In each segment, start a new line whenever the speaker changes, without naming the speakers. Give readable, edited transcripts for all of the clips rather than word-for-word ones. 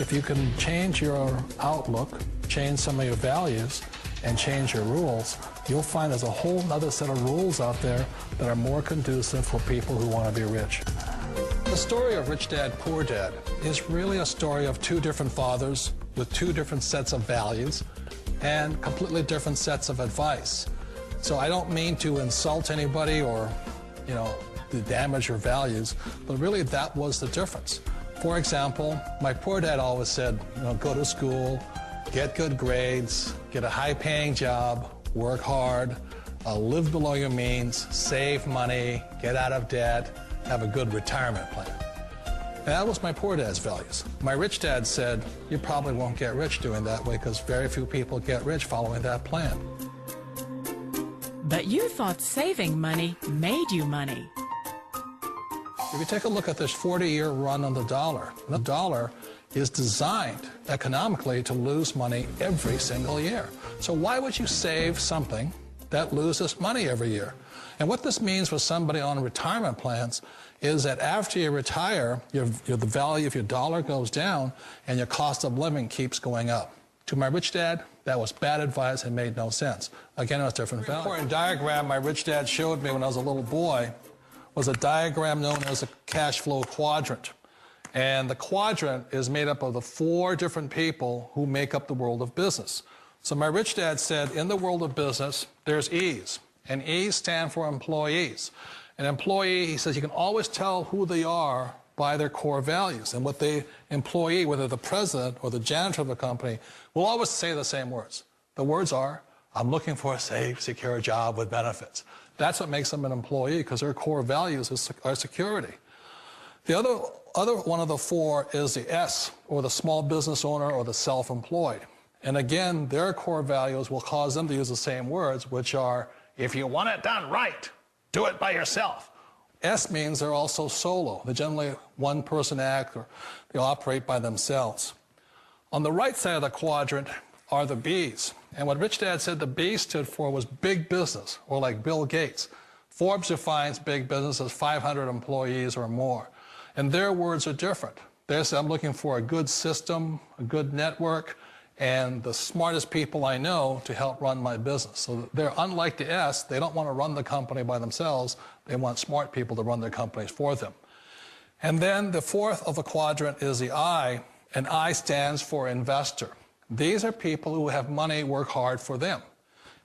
If you can change your outlook, change some of your values, and change your rules, you'll find there's a whole other set of rules out there that are more conducive for people who want to be rich. The story of Rich Dad, Poor Dad is really a story of two different fathers with two different sets of values and completely different sets of advice. So I don't mean to insult anybody or, to damage your values, but really that was the difference. For example, my poor dad always said, go to school, get good grades, get a high-paying job, work hard, live below your means, save money, get out of debt, have a good retirement plan. And that was my poor dad's values. My rich dad said, you probably won't get rich doing that way because very few people get rich following that plan.
But you thought saving money made you money.
If you take a look at this 40-year run on the dollar is designed economically to lose money every single year. So why would you save something that loses money every year? And what this means for somebody on retirement plans is that after you retire, the value of your dollar goes down and your cost of living keeps going up. To my rich dad, that was bad advice and made no sense. Again, it was different value. An important diagram my rich dad showed me when I was a little boy was a diagram known as a cash flow quadrant. And the quadrant is made up of the four different people who make up the world of business. So my rich dad said, in the world of business, there's E's. And E's stand for employees. An employee, he says, you can always tell who they are by their core values. And what the employee, whether the president or the janitor of the company, will always say the same words. The words are, I'm looking for a safe, secure job with benefits. That's what makes them an employee, because their core values are security. The other one of the four is the S, or the small business owner or the self-employed. And again, their core values will cause them to use the same words, which are, if you want it done right, do it by yourself. S means they're also solo. They're generally one-person act, or they operate by themselves. On the right side of the quadrant are the B's. And what Rich Dad said the B stood for was big business, or like Bill Gates. Forbes defines big business as 500 employees or more. And their words are different. They say, I'm looking for a good system, a good network, and the smartest people I know to help run my business. So they're unlike the S. They don't want to run the company by themselves. They want smart people to run their companies for them. And then the fourth of the quadrant is the I, and I stands for investor. These are people who have money work hard for them.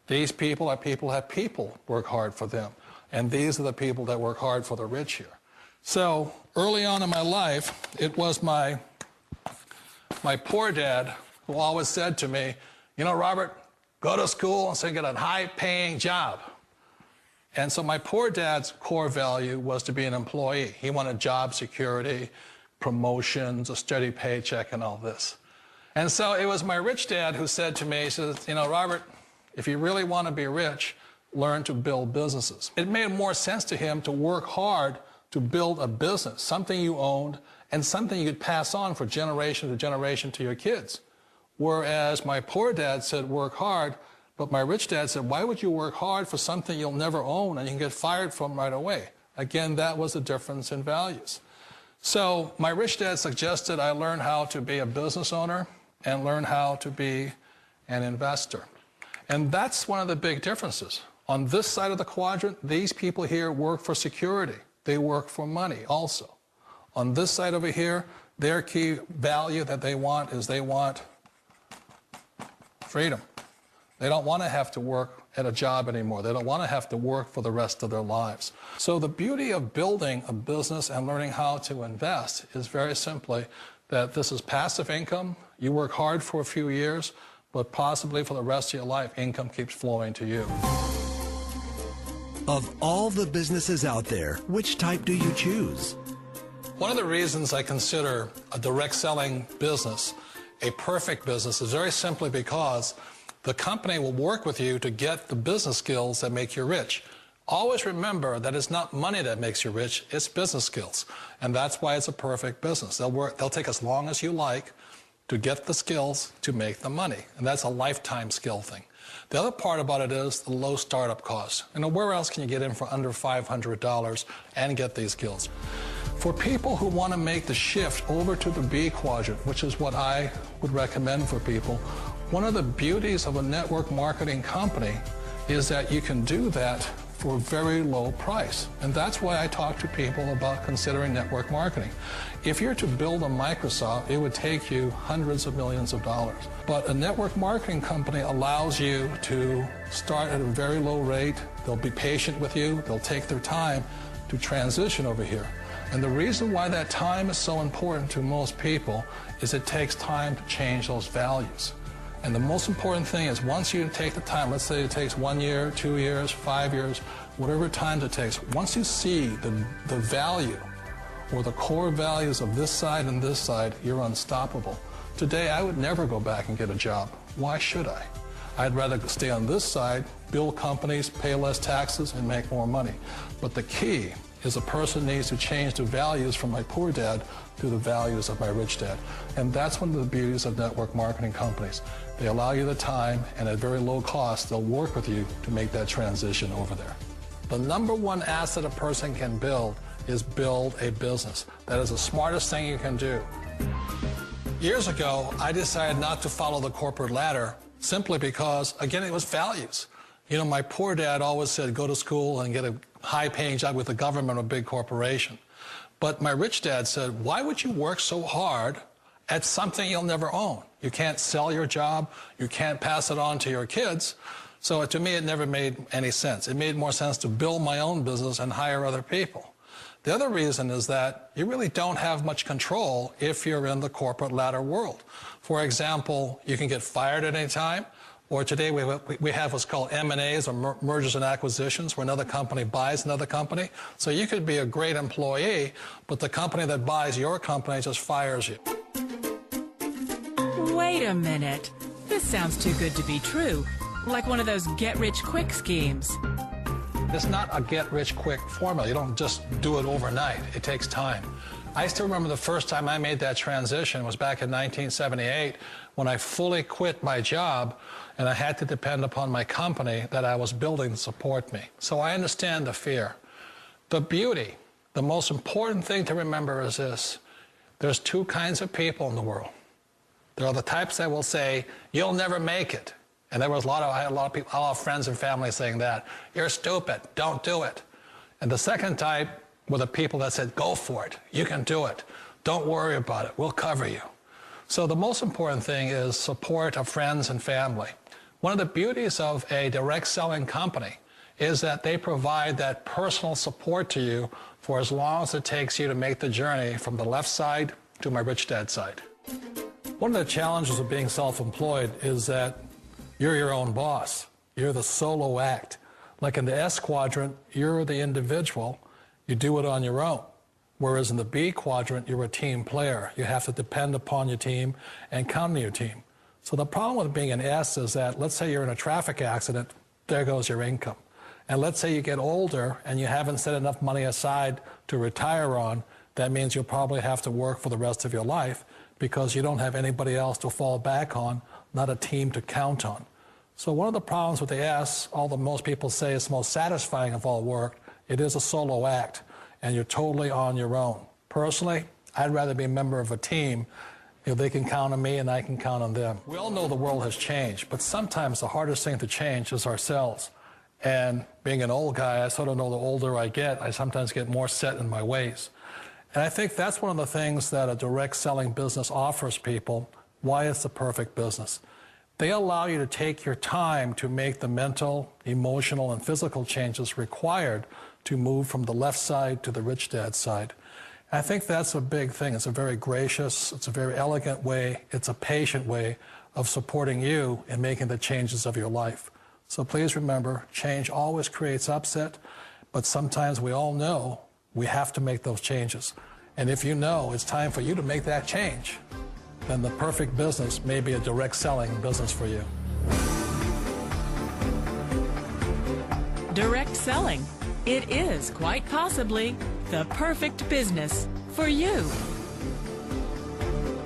These people are people who have people work hard for them. And these are the people that work hard for the rich here. So early on in my life, it was my poor dad who always said to me, Robert, go to school and so get a high-paying job. And so my poor dad's core value was to be an employee. He wanted job security, promotions, a steady paycheck, and all this. And so it was my rich dad who said to me, he says, Robert, if you really want to be rich, learn to build businesses. It made more sense to him to work hard to build a business, something you owned and something you could pass on for generation to generation to your kids. Whereas my poor dad said work hard, but my rich dad said, why would you work hard for something you'll never own and you can get fired from right away? Again, that was the difference in values. So my rich dad suggested I learn how to be a business owner and learn how to be an investor. And that's one of the big differences. On this side of the quadrant, these people here work for security. They work for money also. On this side over here, their key value that they want is they want freedom. They don't want to have to work at a job anymore. They don't want to have to work for the rest of their lives. So the beauty of building a business and learning how to invest is very simply that this is passive income. You work hard for a few years, but possibly for the rest of your life, income keeps flowing to you.
Of all the businesses out there, which type do you choose?
One of the reasons I consider a direct selling business a perfect business is very simply because the company will work with you to get the business skills that make you rich. Always remember that it's not money that makes you rich, it's business skills. And that's why it's a perfect business. They'll take as long as you like to get the skills to make the money. And that's a lifetime skill thing. The other part about it is the low startup cost. Where else can you get in for under $500 and get these skills? For people who want to make the shift over to the B quadrant, which is what I would recommend for people, one of the beauties of a network marketing company is that you can do that for a very low price. And that's why I talk to people about considering network marketing. If you're to build a Microsoft, it would take you hundreds of millions of dollars. But a network marketing company allows you to start at a very low rate. They'll be patient with you. They'll take their time to transition over here. And the reason why that time is so important to most people is it takes time to change those values. And the most important thing is once you take the time, let's say it takes 1 year, 2 years, 5 years, whatever time it takes, once you see the value or the core values of this side and this side, you're unstoppable. Today, I would never go back and get a job. Why should I? I'd rather stay on this side, build companies, pay less taxes, and make more money. But the key is a person needs to change the values from my poor dad to the values of my rich dad. And that's one of the beauties of network marketing companies. They allow you the time, and at very low cost, they'll work with you to make that transition over there. The number one asset a person can build is build a business. That is the smartest thing you can do. Years ago, I decided not to follow the corporate ladder simply because, again, it was values. You know, my poor dad always said, go to school and get a high-paying job with the government or a big corporation. But my rich dad said, why would you work so hard at something you'll never own? You can't sell your job. You can't pass it on to your kids. So to me, it never made any sense. It made more sense to build my own business and hire other people. The other reason is that you really don't have much control if you're in the corporate ladder world. For example, you can get fired at any time. Or today we have what's called M&As, or mergers and acquisitions, where another company buys another company. So you could be a great employee, but the company that buys your company just fires you.
Wait a minute. This sounds too good to be true. Like one of those get-rich-quick schemes.
It's not a get-rich-quick formula. You don't just do it overnight. It takes time. I still remember the first time I made that transition was back in 1978 when I fully quit my job and I had to depend upon my company that I was building to support me. So I understand the fear. The beauty, the most important thing to remember is this. There's two kinds of people in the world. There are the types that will say, you'll never make it. And I had a lot of people, a lot of friends and family saying that. You're stupid, don't do it. And the second type were the people that said, go for it, you can do it. Don't worry about it, we'll cover you. So the most important thing is support of friends and family. One of the beauties of a direct selling company is that they provide that personal support to you for as long as it takes you to make the journey from the left side to my rich dad side. One of the challenges of being self-employed is that you're your own boss. You're the solo act. Like in the S quadrant, you're the individual. You do it on your own. Whereas in the B quadrant, you're a team player. You have to depend upon your team and count on your team. So the problem with being an S is that, let's say you're in a traffic accident, there goes your income. And let's say you get older and you haven't set enough money aside to retire on, that means you'll probably have to work for the rest of your life because you don't have anybody else to fall back on, not a team to count on. So one of the problems with the S, although most people say it's the most satisfying of all work, it is a solo act, and you're totally on your own. Personally, I'd rather be a member of a team. You know, they can count on me and I can count on them. We all know the world has changed, but sometimes the hardest thing to change is ourselves. And being an old guy, I sort of know the older I get, I sometimes get more set in my ways. And I think that's one of the things that a direct selling business offers people, why it's the perfect business. They allow you to take your time to make the mental, emotional, and physical changes required to move from the left side to the rich dad side. I think that's a big thing. It's a very gracious, it's a very elegant way, it's a patient way of supporting you in making the changes of your life. So please remember, change always creates upset, but sometimes we all know we have to make those changes. And if you know it's time for you to make that change, then the perfect business may be a direct selling business for you.
Direct selling. It is quite possibly the perfect business for you.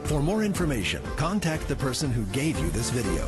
For more information, contact the person who gave you this video.